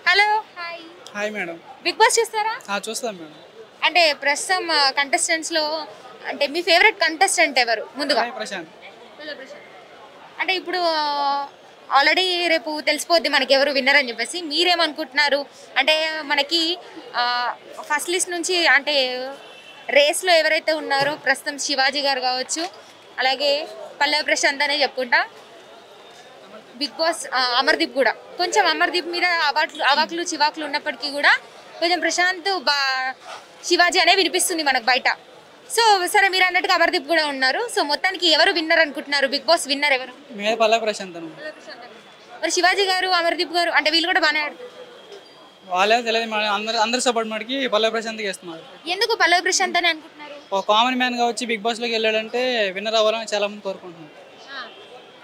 Hello hi hi madam. Bigg Boss చూస్తారా? చూస్తాం madam. అంటే ప్రస్తుతం కంటెస్టెంట్స్ లో అంటే మీ ఫేవరెట్ కంటెస్టెంట్ ఎవరు ముందుగా? ప్రశాంత్. అంటే ఇప్పుడు ఆల్రెడీ రేపు తెలిసిపోద్ది మనకి ఎవరు విన్నర్ అని చెప్పేసి మీరేమనుకుంటున్నారు? అంటే మనకి ఫస్ట్ లిస్ట్ నుంచి అంటే రేస్లో ఎవరైతే ఉన్నారో ప్రస్తుతం శివాజీ గారు కావచ్చు, అలాగే పల్లవి ప్రశాంత్ అనే చెప్పుకుంటా, బిగ్ బాస్ అమర్దీప్ కూడా కొంచెం అమర్దీప్ మీద అవాకులు చివాకులు ఉన్నప్పటికీ కూడా కొంచెం ప్రశాంత్ శివాజీ అనే వినిపిస్తుంది మనకు బయట. సో సరే మీరు అన్నట్టుగా అమర్దీప్ కూడా ఉన్నారు. సో మొత్తానికి ఎవరు విన్నర్ అనుకుంటున్నారు? బిగ్ బాస్ విన్నర్ ఎవరు? పల్లవి ప్రశాంత్. మరి శివాజీ గారు అమర్దీప్ గారు అంటే వీళ్ళు కూడా బాగానే ఆడుతారు. వాళ్ళే తెలియదు మేడం. అందరి సపోర్ట్ మనకి పల్లవి ప్రశాంత్కి ఇస్తున్నారు. ఎందుకు పల్లవి ప్రశాంత్ అని అనుకుంటున్నారు? ఒక కామన్ మ్యాన్గా వచ్చి బిగ్ బాస్లోకి వెళ్ళాడంటే విన్నర్ అవ్వాలని చాలా మంది కోరుకుంటున్నారు.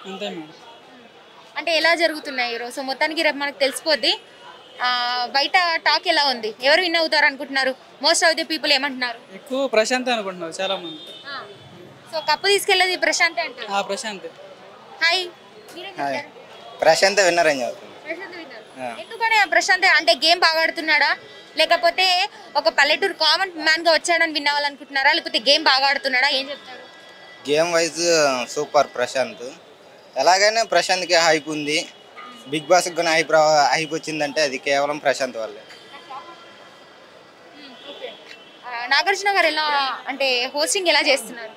అంతే మేడం. అంటే ఎలా జరుగుతున్నాయి ఈరోజు? సో మొత్తానికి రేపు మనకు తెలిసిపోద్ది. బయట టాక్ ఎలా ఉంది? ఎవరు విన్ అవుతారు అనుకుంటున్నారు? మోస్ట్ ఆఫ్ ది పీపుల్ ఏమంటున్నారు? ఎక్కువ ప్రశాంత్ అనుకుంటున్నారు చాలా మంది. సో కప్పు తీసుకెళ్ళేది ప్రశాంత్ అంటారు. ప్రశాంత్. హాయ్. ప్రశాంత్ విన్నర్ అని చెప్తుంది. ఎందుకని ప్రశాంత్ అంటే గేమ్ బాగా ఆడుతున్నాడా, లేకపోతే ఒక పల్లెటూరు కామన్ మ్యాన్ గా వచ్చాడని విన్ అవ్వాలనుకుంటున్నారా, లేకపోతే గేమ్ బాగా ఆడుతున్నాడా? ఏం చెప్తారు? Game wise super Prashanth. ఎలాగైనా ప్రశాంత్కి హైప్ ఉంది. బిగ్ బాస్కి కూడా హైప్ వచ్చిందంటే అది కేవలం ప్రశాంత్ వల్లే. నాగార్జున గారు ఎలా అంటే హోస్టింగ్ ఎలా చేస్తున్నారు?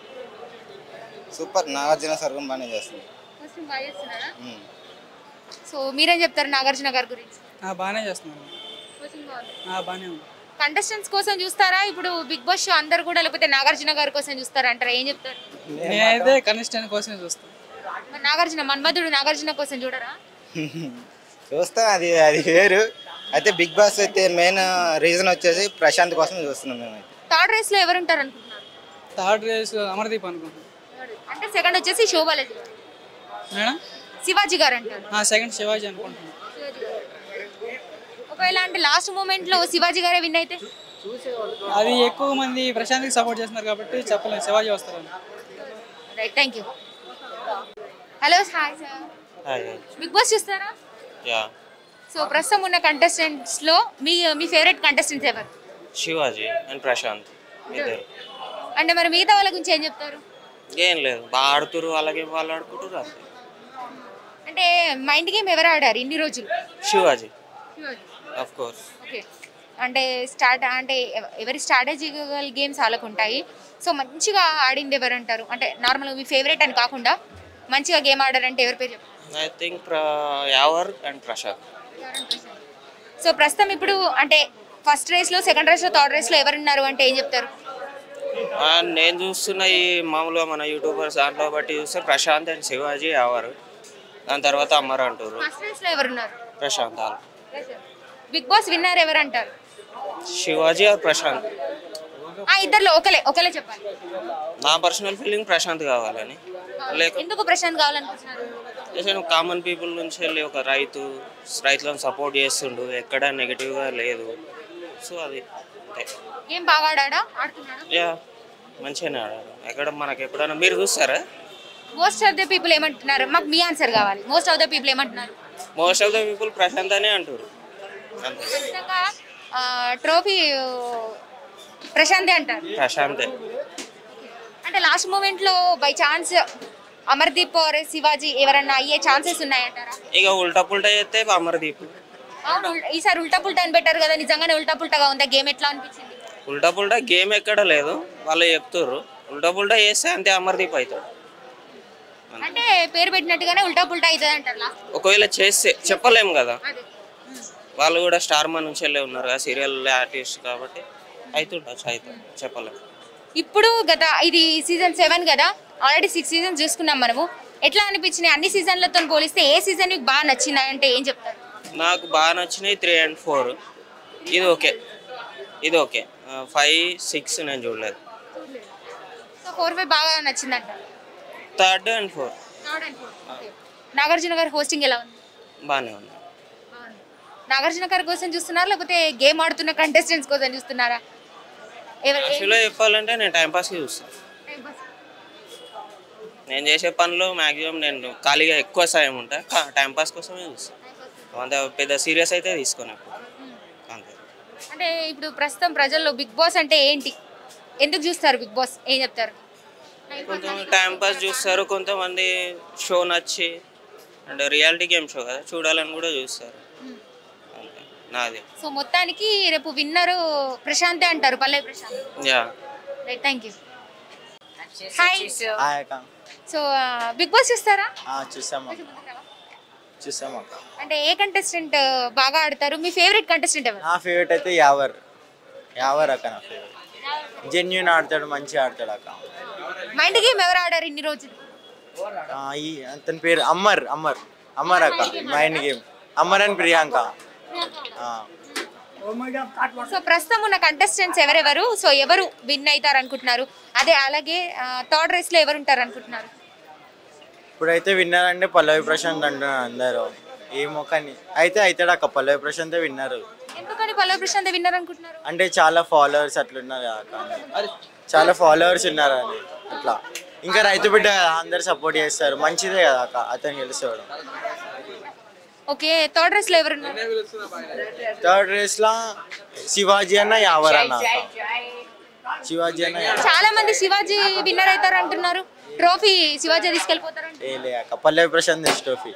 సూపర్. నాగార్జున సార్ కూడా బాగానే చేస్తుంది. సో మీరేం చెప్తారు నాగార్జున గారి గురించి? బాగానే చేస్తున్నారు. బాగానే ఉంది. కంటెస్టెంట్స్ కోసం చూస్తారా ఇప్పుడు బిగ్ బాస్ షో అందరు కూడా, లేకపోతే నాగార్జున గారి కోసం చూస్తారా అంటారా? ఏం చెప్తారు? నేనైతే కంటెస్టెంట్ కోసం చూస్తాను. నాగార్జున మన్మధుడు నాగార్జున కోసం చూడరా? చూస్తాం. అది వేరు. అయితే బిగ్ బాస్ అయితే మెయిన్ రీజన్ వచ్చేసి ప్రశాంత్ కోసం చూస్తున్నాం మేమైతే. థర్డ్ రేస్ లో ఎవరు ఉంటారు అనుకుంటున్నారు? థర్డ్ రేస్ అమర్దీప్ అనుకుంటున్నాను. అంటే సెకండ్ వచ్చేసి శోభాలజీ మేడం. శివాజీ గారు అంటారు. సెకండ్ శివాజీ అనుకుంటున్నాను. ఒకవేళ అంటే లాస్ట్ మూమెంట్ లో శివాజీ గారే విన్ అయితే? అది ఎక్కువ మంది ప్రశాంత్కి సపోర్ట్ చేస్తున్నారు కాబట్టి చెప్పలేదు, శివాజీ వస్తారని. Right, thank you. Hello hi sir. Bigg Boss చూస్తారా? సో ప్రస్తుతం ఉన్న కంటెస్టెంట్స్ లో మీ ఫేవరెట్ కంటెస్టెంట్స్ ఎవరు? శివాజీ అండ్ ప్రశాంత్ ఇద్దరు. అంటే మరి మిగతా వాళ్ళ గురించి ఏం చెప్తారు? ఏం లేదు, బాగా ఆడుతురు, అలాగే వాళ్ళు ఆడుకుంటారు. అంటే మైండ్ గేమ్ ఎవరు ఆడారు ఇన్ని రోజులు? Shivaji of course. ఓకే. అంటే ఎవరి స్ట్రాటజికల్ గేమ్స్ వాళ్ళకు ఉంటాయి. సో మంచిగా ఆడింది ఎవరు అంటారు? అంటే నార్మల్గా మీ ఫేవరెట్ అని కాకుండా మంచిగా గేమ్ ఆడారంటే ఎవరి పేరు చెప్పారు? I think Yawar and Prashanth. So ప్రస్తుతం ఇప్పుడు అంటే ఫస్ట్ రేస్లో, సెకండ్ రేస్లో, థర్డ్ రేస్లో ఎవరున్నారు అంటే ఏం చెప్తారు? నేను చూస్తున్న ఈ మామూలుగా మన యూట్యూబర్స్ దాంట్లో బట్టి చూస్తే ప్రశాంత్ అండ్ శివాజీ యావర్, దాని తర్వాత అమర్ అంటారు. ఫస్ట్ రేస్లో ఎవరున్నారు? ప్రశాంత్. బిగ్ బాస్ విన్నర్ ఎవరు అంటారు? శివాజీ ఆర్ ప్రశాంత్. ఇద్దరులో ఒకలే చెప్పాలి. నా పర్సనల్ ఫీలింగ్ ప్రశాంత్ కావాలని. ఎందుకు ప్రశాంత్ కావాలనుకుంటున్నారు? కామన్ పీపుల్ నుంచి వెళ్ళి ఒక రైతులను సపోర్ట్ చేస్తుండు, ఎక్కడ నెగిటివ్గా లేదు. సో అది గేమ్ బాగా ఆడాడా? మంచిగానే ఆడాడు. ఎక్కడ మనకి ఎప్పుడైనా మీరు చూస్తారా? మోస్ట్ ఆఫ్ ద పీపుల్ ఏమంటున్నారు? మాకు మీ ఆన్సర్ కావాలి. మోస్ట్ ఆఫ్ ద పీపుల్ ఏమంటున్నారు? Most of the people Prashanth అనే అంటారు. ఖచ్చితంగా ట్రోఫీ ప్రశాంతే అంటారు. ప్రశాంతే. అంటే లాస్ట్ మూమెంట్ లో by chance Amardeep or Shivaji ఎవరన్నా అయ్యే ఛాన్సెస్ ఉన్నాయంటారా? ఇక ఉల్టా పుల్టా చేస్తే అమర్దీప్. అవును, ఈసారి ఉల్టా పుల్టా అని పెట్టారు కదా, నిజంగానే ఉల్టా పుల్టాగా ఉందా గేమ్? ఎట్లా అనిపించింది? ఉల్టా పుల్టా గేమ్ ఎక్కడ లేదు, వాళ్ళు చెప్తారు. ఉల్టా పుల్టా చేస్తే అంతే అమర్దీప్ అవుతాడు. అంటే పేరు పెట్టినట్టుగానే ఉల్టా పుల్టా అవుతుంది అంటారు. ఒకవేళ చేస్తే చెప్పలేము కదా, వాళ్ళు కూడా స్టార్ మా నుంచి వెళ్ళే ఉన్నారు కదా, సీరియల్ ఆర్టిస్ట్ కాబట్టి అవుతుండొచ్చు, అవుతుంది, చెప్పలేము. ఇప్పుడు ఇది సీజన్ 7 కదా, ఆల్రెడీ 6 సీజన్స్ చూసుకున్నాం మనము. ఎట్లా అనిపించినాయి అన్ని సీజన్లతో పోలిస్తే? ఏ సీజన్ మీకు బాగా నచ్చింది అంటే ఏం చెప్తారు? నాకు బాగా నచ్చినాయి 3 and 4. ఇది ఓకే 5, 6 నేను చూడలేదు. సో 4, 5 బాగా నచ్చిందంట. 3rd and 4. నాగార్జున గారి హోస్టింగ్ ఎలా ఉంది? బాగానే ఉంది. నాగార్జున గారి కోసం చూస్తున్నారా, లేకపోతే గేమ్ ఆడుతున్న కంటెస్టెంట్స్ కోసం చూస్తున్నారా? యాక్చువల్గా చెప్పాలంటే నేను టైంపాస్కి చూస్తాను. నేను చేసే పనులు మ్యాక్సిమం నేను ఖాళీగా ఎక్కువ సమయం ఉంటా, టైంపాస్ కోసమే చూస్తాను. అంత పెద్ద సీరియస్ అయితే తీసుకోను. అంటే ఇప్పుడు ప్రస్తుతం ప్రజల్లో బిగ్ బాస్ అంటే ఏంటి, ఎందుకు చూస్తారు బిగ్ బాస్, ఏం చెప్తారు? కొంతమంది టైం పాస్ చూస్తారు, కొంతమంది షో నచ్చి అంటే రియాలిటీ గేమ్ షో కదా చూడాలని కూడా చూస్తారు. అంతే నాది. సో మొత్తానికి రేపు విన్నరు ప్రశాంతే అంటారు, Pallavi Prashanth. Yeah right, thank you. Hi. Hi అక్క. సో బిగ్ బాస్ చూస్తారా? చూసాము అక్క. అంటే ఏ కంటెస్టెంట్ బాగా ఆడతారు, మీ ఫేవరెట్ కంటెస్టెంట్ ఎవరు? నా ఫేవరెట్ అయితే యావర్ అక్క. నా ఫేవరెట్ జెన్యూన్ ఆడతాడు, మంచిగా ఆడతాడు అక్క. మైండ్ గేమ్ ఎవరు ఆడారు ఇన్ని రోజులు? అతని పేరు అమ్మర్ అక్క. Mind game Amar and Priyanka. So ప్రస్తుతం ఉన్న కంటెస్టెంట్స్ ఎవరెవరు, సో ఎవరు విన్ అవుతారు అనుకుంటున్నారు? అదే అలాగే థర్డ్ రేస్ లో ఎవరు ఉంటారు అనుకుంటున్నారు? ఇప్పుడైతే విన్నర్ అంటే పల్లవి ప్రశాంత్ అంటున్నారు అందరూ. ఏమో కానీ అయితే అవుతాడు అక్క. పల్లవి ప్రశాంత్ విన్నర్. ఎందుకని పల్లవి ప్రశాంత్ విన్నర్ అనుకుంటున్నారు? అంటే చాలా ఫాలోవర్స్ అట్లున్నారు అక్క. చాలా ఫాలోవర్స్ ఉన్నారు అని అట్లా. ఇంకా రైతు బిడ్డ అందరు సపోర్ట్ చేస్తారు, మంచిదే కదా అక్క అతను గెలుస్తాడు. ఓకే, థర్డ్ రేస్ లో ఎవరు ఉన్నారు? థర్డ్ రేస్ లా శివాజీ అన్న యావర్ అన్న. శివాజీ అన్న చాలా మంది శివాజీ విన్నర్ అవుతారు అంటున్నారు, ట్రోఫీ శివాజీ తీసుకెళ్ళిపోతారు. ఏలే అక్క, పల్లవి ప్రశాంత్ ట్రోఫీ.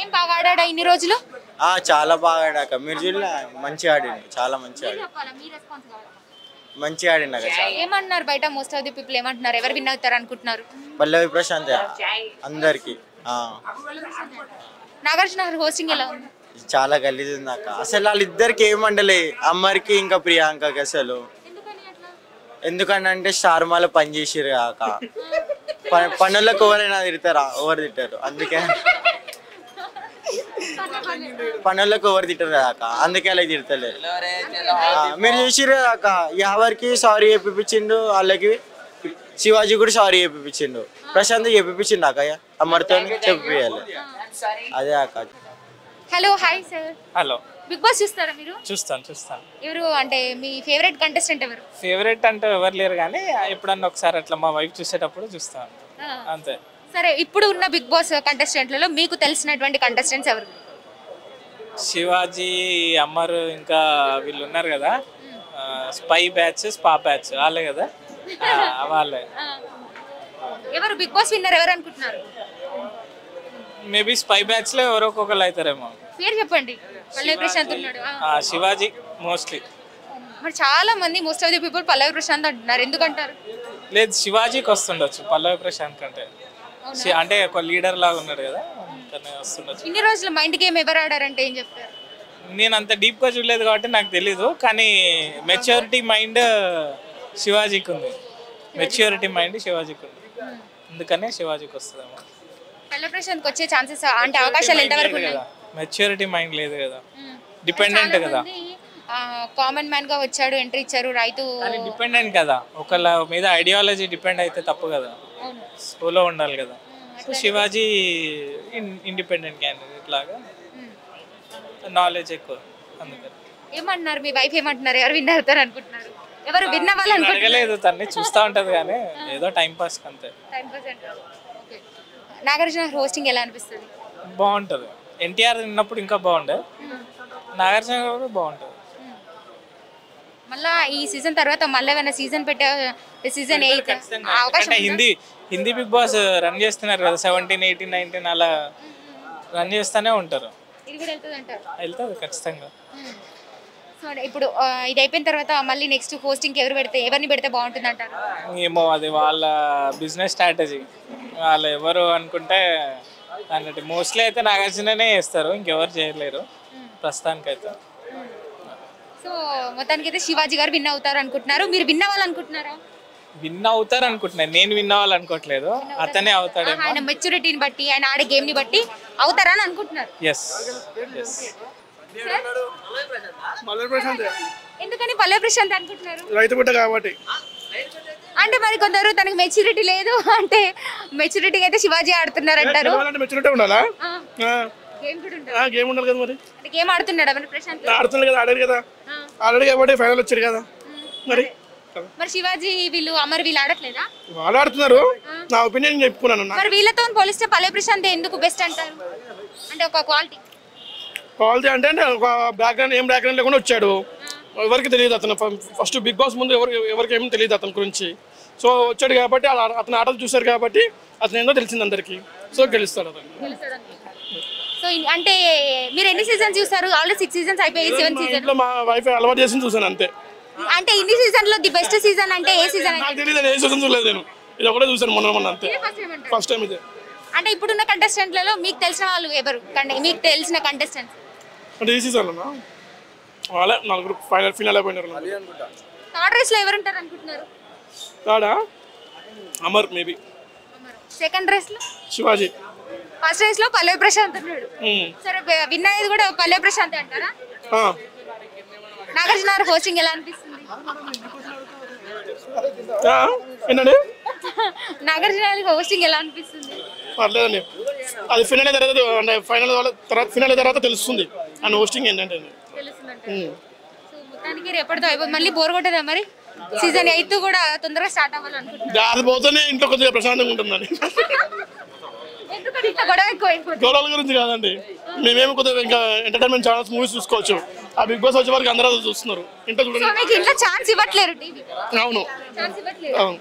ఏం బాగా ఆడాడా ఇన్ని రోజులు? చాలా బాగా ఆడాక. మీరు చూడలే, మంచిగా ఆడిండు, చాలా మంచిగా ఆడి మంచిగా ఆడిండు అక్క. ఏమంటున్నారు బయట మోస్ట్ ఆఫ్ ది పీపుల్ ఏమంటున్నారు, ఎవరు విన్ అవుతారు అనుకుంటున్నారు? పల్లవి ప్రశాంత్ అందరికి. నాగార్జున హోస్టింగ్ ఎలా ఉంది? చాలా గలీజ్ ఉంది అక్క. అసలు వాళ్ళిద్దరికి ఏమండలే, అమ్మరికి ఇంకా ప్రియాంకకి. అసలు ఎందుకంటే స్టార్ మాల పని చేసిరు కాక. పనులకు ఎవరైనా తిడతారా? ఎవరు తిట్టారు, అందుకే పనులకు ఎవరు తిట్టారు కాక, అందుకే అలా తిడతలేదు. మీరు చూసిరు కాక, ఎవరికి సారీ చెప్పిపించిండు, వాళ్ళకి శివాజీ కూడా సారీ చెప్పిపించిండు, ప్రశాంత్ చెప్పిపించిండు అక్క. అమ్మరితో చెప్పియాలి, అదే అక్క. Hello, hi sir. Hello. Bigg Boss చూస్తారా మీరు? చూస్తాను. ఎవరు అంటే మీ ఫేవరెట్ కంటెస్టెంట్ ఎవరు? ఫేవరెట్ అంటే ఎవరు లేరు కానీ ఎప్పుడన్నా ఒకసారి అట్లా మా వైఫ్ చూసేటప్పుడు చూస్తాను, అంతే. సరే, ఇప్పుడు ఉన్న బిగ్ బాస్ కంటెస్టెంట్లలో మీకు తెలిసినటువంటి కంటెస్టెంట్స్ ఎవరు? శివాజీ, అమర్, ఇంకా వీళ్ళు ఉన్నారు కదా, స్పై బ్యాచ్, స్పా బ్యాచ్, వాళ్ళే కదా, వాళ్ళే. ఎవరు బిగ్ బాస్ విన్నర్ ఎవరు అనుకుంటున్నారు? మేబీ స్పై బ్యాచ్ లో ఎవరో ఒకళ్ళు అవుతారేమో. పేరు చెప్పండి. పల్లవి ప్రశాంత్ ఉన్నాడు. శివాజీ మోస్ట్లీ. మరి చాలా మంది మోస్ట్ ఆఫ్ ది పీపుల్ పల్లవి ప్రశాంత్ అంటున్నారు, ఎందుకంటారు? లేదు, శివాజీకి వస్తుండొచ్చు పల్లవి ప్రశాంత్ కంటే. అంటే ఒక లీడర్ లాగా ఉన్నాడు కదా, వస్తుండొచ్చు. ఇన్ని రోజులు మైండ్ గేమ్ ఎవరు ఆడారంటే ఏం చెప్తారు? నేను అంత డీప్ గా చూడలేదు కాబట్టి నాకు తెలీదు, కానీ మెచ్యూరిటీ మైండ్ శివాజీకి ఉంది. మెచ్యూరిటీ మైండ్ శివాజీకి ఉంది, అందుకనే శివాజీకి వస్తుందేమో. పల్లవి ప్రశాంత్కి వచ్చే ఛాన్సెస్ అంటే అవకాశాలు ఎంతవరకు ఉన్నాయి? మెచ్యూరిటీ మైండ్ లేదు కదా, డిపెండెంట్ కదా. కామన్ మ్యాన్ గా వచ్చాడు, ఎంట్రీ ఇచ్చారు, రైతు డిపెండెంట్ కదా, ఒకళ్ళ మీద ఐడియాలజీ డిపెండ్ అయితే తప్పు కదా, సోలో ఉండాలి కదా. సో శివాజీ ఇండిపెండెంట్ క్యాండిడేట్ లాగా, నాలెడ్జ్ ఎక్కువ, అందుకని. ఏమంటున్నారు మీ వైఫ్, ఏమంటున్నారు, ఎవరు విన్ అవుతారు అనుకుంటున్నారు? ఎవరు విన్ అవ్వాలనుకుంటున్నారు? అడగలేదు, తన్ని చూస్తూ ఉంటది కానీ ఏదో టైం పాస్ అంతే. నాగార్జున హోస్టింగ్ ఎలా అనిపిస్తుంది? బాగుంటది. ఎన్టీఆర్ ఉన్నప్పుడు ఇంకా బాగుండే, నాగార్జున కూడా బాగుంటది. మళ్ళా ఈ సీజన్ తర్వాత మళ్ళీ ఏమైనా సీజన్ పెట్టే సీజన్ 8 అవకాశం? హిందీ బిగ్ బాస్ రన్ చేస్తున్నారు కదా, 17, 18, 19 అలా రన్ చేస్తూనే ఉంటారు. ఇది కూడా వెళ్తుంది అంటారు? వెళ్తుంది ఖచ్చితంగా. సో ఇప్పుడు ఇది అయిపోయిన తర్వాత మళ్ళీ నెక్స్ట్ హోస్టింగ్ ఎవరిని పెడితే బాగుంటుంది అంటారు? ఏమో, అది వాళ్ళ బిజినెస్ స్ట్రాటజీ, వాళ్ళు ఎవరు అనుకుంటే అన్నట్టు. మోస్ట్లీ అయితే నాగార్జుననే చేస్తారు, ఇంకెవరు చేయలేరు ప్రస్తుతానికైతే. సో మొత్తానికి అయితే శివాజీ గారు విన్ అవుతారు అనుకుంటున్నారు, మీరు విన్ అవ్వాలనుకుంటున్నారా? విన్ అవుతారు అనుకుంటున్నాను, నేను విన్ అవ్వాలనుకోవట్లేదు, అతనే అవుతాడేమో. ఆయన మెచ్యూరిటీని బట్టి, ఆయన ఆడే గేమ్ ని బట్టి అవుతారా అని అనుకుంటున్నారు. ఎస్. ఎందుకని పల్లవి ప్రశాంత్ అనుకుంటున్నారు? రైతు బిడ్డ కాబట్టి. అంటే మరి కొందరు తనకి మెచ్యూరిటీ లేదు అంటే, మెచ్యూరిటీ అయితే శివాజీ ఆడుతున్నారు అంటారు. మెచ్యూరిటీ ఉండాలా? గేమ్ కూడా ఉంటుంది. గేమ్ ఉండాలి కదా, మరి గేమ్ ఆడుతున్నాడు మరి ప్రశాంత్? ఆడుతున్నాడు కదా, ఆడారు కదా ఆల్రెడీ కాబట్టి ఫైనల్ వచ్చారు కదా. మరి శివాజీ వీళ్ళు అమర్ వీళ్ళు ఆడట్లేదా? వాళ్ళు ఆడుతున్నారు, నా ఒపీనియన్ చెప్పుకున్నాను. మరి వీళ్ళతో పోలిస్తే పల్లవి ప్రశాంత్ ఎందుకు బెస్ట్ అంటారు? అంటే ఒక క్వాలిటీ క్వాలిటీ అంటే ఒక బ్యాక్గ్రౌండ్ ఏం బ్యాక్గ్రౌండ్ లేకుండా వచ్చాడు. ఎవరికి తెలియదు అతను ఫస్ట్ బిగ్ బాస్ ముందు ఎవరికి ఏమీ తెలియదు అతని గురించి. సో వచ్చాడు కాబట్టి అతని ఆటలు చూశారు కాబట్టి అతను ఏందో తెలిసింది అందరికి. సో గెలుస్తాడు అతను. సో అంటే మీరు ఎన్ని సీజన్స్ చూస్తారు? ఆల్రెడీ 6 సీజన్స్ అయిపోయి 7 సీజన్. ఇంట్లో మా వైఫ్ అలవాటు చేసి చూసాను అంతే. అంటే ఇన్ని సీజన్ లో ది బెస్ట్ సీజన్ అంటే ఏ సీజన్? నాకు తెలియదు, ఏ సీజన్ చూడలేదు నేను. ఇది ఒకటే చూసాను మొన్న అంతే. ఫస్ట్ టైం ఇదే. అంటే ఇప్పుడున్న కంటెస్టెంట్లలో మీకు తెలిసిన వాళ్ళు ఎవరు? మీకు తెలిసిన కంటెస్టెంట్స్ అంటే ఈ సీజన్లోనా వాళ్ళే 4 ఫైనల్ అయిపోయినారు. థర్డ్ రేస్ లో ఎవరు ఉంటారు అనుకుంటున్నారు? కాడా అమర్ మేబీ. సెకండ్ రేస్ లో శివాజీ. ఫస్ట్ రేస్ లో పల్లవి ప్రశాంత్ ఉన్నాడు. సరే విన్ అయ్యేది కూడా పల్లవి ప్రశాంత్ అంటారా? నాగార్జున హోస్టింగ్ ఎలా అనిపిస్తుంది? ఏంటండి నాగార్జున హోస్టింగ్ ఎలా అనిపిస్తుంది? పర్లేదండి, అది ఫైనల్ తర్వాత అంటే ఫైనల్ తర్వాత తెలుస్తుంది అండ్ హోస్టింగ్ ఏంటంటే. సో మొత్తానికి రేపటితో అయిపోతుంది. మళ్ళీ బోర్ కొట్టదా మరి? సీజన్ 8 కూడా తొందరగా స్టార్ట్ అవ్వాలనుకుంటున్నాను. అది పోతేనే ఇంట్లో కొద్దిగా ప్రశాంతంగా ఉంటుందని. గొడవల గురించి కాదండి, మేమేమి కొద్దిగా ఇంకా ఎంటర్టైన్మెంట్ ఛానల్స్ మూవీస్ చూసుకోవచ్చు. ఆ బిగ్ బాస్ వచ్చే వరకు అందరూ చూస్తున్నారు. ఇంట్లో చూడండి. ఛాన్స్ ఇవ్వట్లేరు టీవీ. అవును ఛాన్స్ ఇవ్వట్లేదు. అవును.